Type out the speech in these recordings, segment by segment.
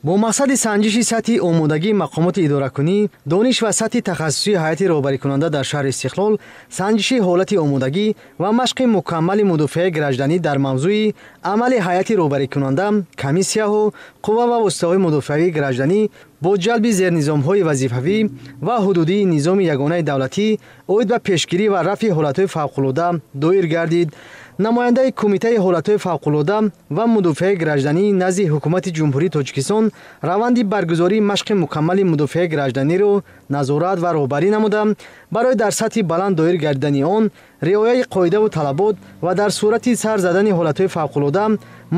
бо мақсади санҷиши сатҳи омодагии мақомоти идоракунӣ, дониш ва сатҳи тахассусии ҳайати роҳбарикунанда дар шаҳри Истиқлол, санҷиши ҳолати омодагӣ ва машқи мукаммали мудофиаи гражданӣ дар мавзӯи амали ҳайати роҳбарикунанда, комиссияҳо, қувва ва воситаҳои мудофиавии гражданӣ бо ҷалби зернизомҳои вазифавӣ ва ҳудудии низоми ягонаи давлатӣ оид ба пешгирӣ ва рафъи ҳолатҳои фавқулода доир гардид. намояндаи кумитаи ҳолатҳои фавқулода ва мудофиаи гражданӣ назди ҳукумати ҷумҳурии Тоҷикистон раванди баргузории машқи мукаммали мудофиаи гражданиро назорат ва роҳбарӣ намуда, барои дар сатҳи баланд доир гардидани он риояи қоидаву талабот ва дар сурати сар задани ҳолатҳои фавқулода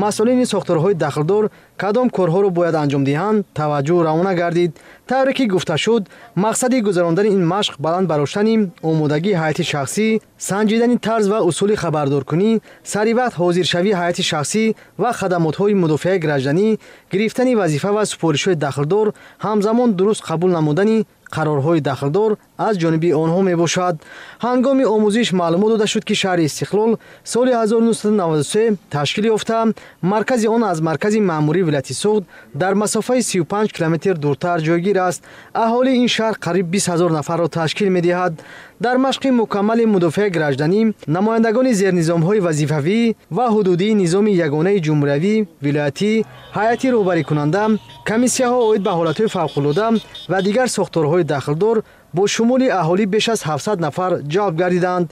масъулини сохторҳои дахлдор кадом корҳоро бояд анҷом диҳанд, таваҷҷӯҳ равона гардид. тавре ки гуфта шуд, мақсади гузарондани ин машқ баланд бароштани омодагии ҳайати шахсӣ, санҷидани тарз ва усули хабардоркунӣ, саривақт ҳозиршавии ҳайати шахсӣ ва хадамотҳои мудофиаи гражданӣ, гирифтани вазифа ва супоришҳои дахлдор, ҳамзамон дуруст қабул намудани қарорҳои дахлдор аз ҷониби онҳо мебошад. ҳангоми омӯзиш маълумот дода шуд ки шаҳри Истиқлол соли 1993 ташкил ёфта, маркази он аз маркази маъмурии вилояти Суғд дар масофаи 35 километр дуртар ҷойгир аст. аҳолии ин шаҳр қариб 20 000 нафарро ташкил медиҳад. дар машқи мукаммали мудофиаи гражданӣ, намояндагони зернизомҳои вазифавӣ ва ҳудудии низоми ягонаи ҷумҳуриявӣ, вилоятӣ, ҳайати роҳбарикунанда, комиссияҳо оид ба ҳолатҳои фавқулода ва дигар сохторҳои дахлдор бо шумули аҳолӣ беш аз 700 нафар ҷалб гардиданд.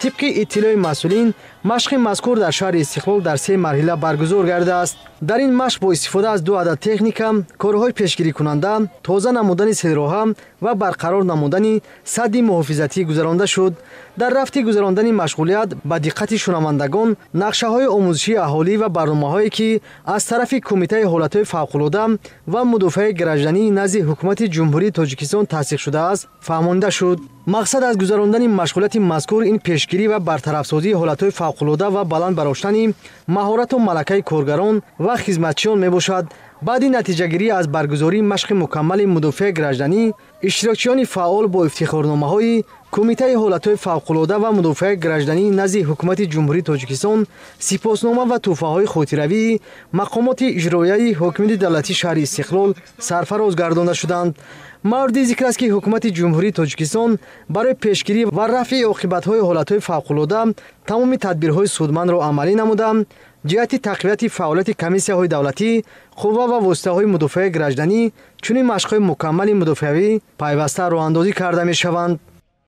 тибқи иттилои масъулин, машқи мазкур дар шаҳри Истиқлол дар 3 марҳила баргузор гардидааст. дар ин машқ бо истифода аз 2 адад техника, корҳои пешгирикунанда, тоза намудани селроҳа ва барқарор намудани садди муҳофизатӣ гузаронда шуд. дар рафти гузарондани машғулият ба диққати шунавандагон, нақшаҳои омӯзишии аҳолӣ ва барномаҳое ки аз тарафи Кумитаи ҳолатҳои фавқулода ва мудофиаи гражданӣ назди ҳукумати ҷумҳурии Тоҷикистон тасдиқ шудааст, фаҳмонида шуд. мақсад аз гузарондани машғулияти мазкур ин пешгирӣ ва бартарафсозии ҳолатҳои фавқулода ва баланд бароштани маҳорату малакаи коргарон ва хизматчиён мебошад. баъди натиҷагирӣ аз баргузории машқи мукаммали мудофиаи гражданӣ, иштирокчиёни фаъол бо ифтихорномаҳои Кумитаи ҳолатҳои фавқулода ва мудофиаи гражданӣ назди ҳукумати ҷумҳурии Тоҷикистон сипоснома ва тӯҳфаҳои хотиравии мақомоти иҷроияи ҳокимияти давлатии шаҳри Истиқлол сарфароз гардонда шуданд. мавриди зикр аст ки ҳукумати ҷумҳурии Тоҷикистон барои пешгирӣ ва рафъи оқибатҳои ҳолатҳои фавқулода тамоми тадбирҳои судмандро амалӣ намуда, ҷиҳати тақвияти фаъолияти комиссияҳои давлатӣ, қувва ва воситаҳои мудофиаи гражданӣ, чунин машқҳои мукаммали мудофиавӣ пайваста роҳандозӣ карда мешаванд.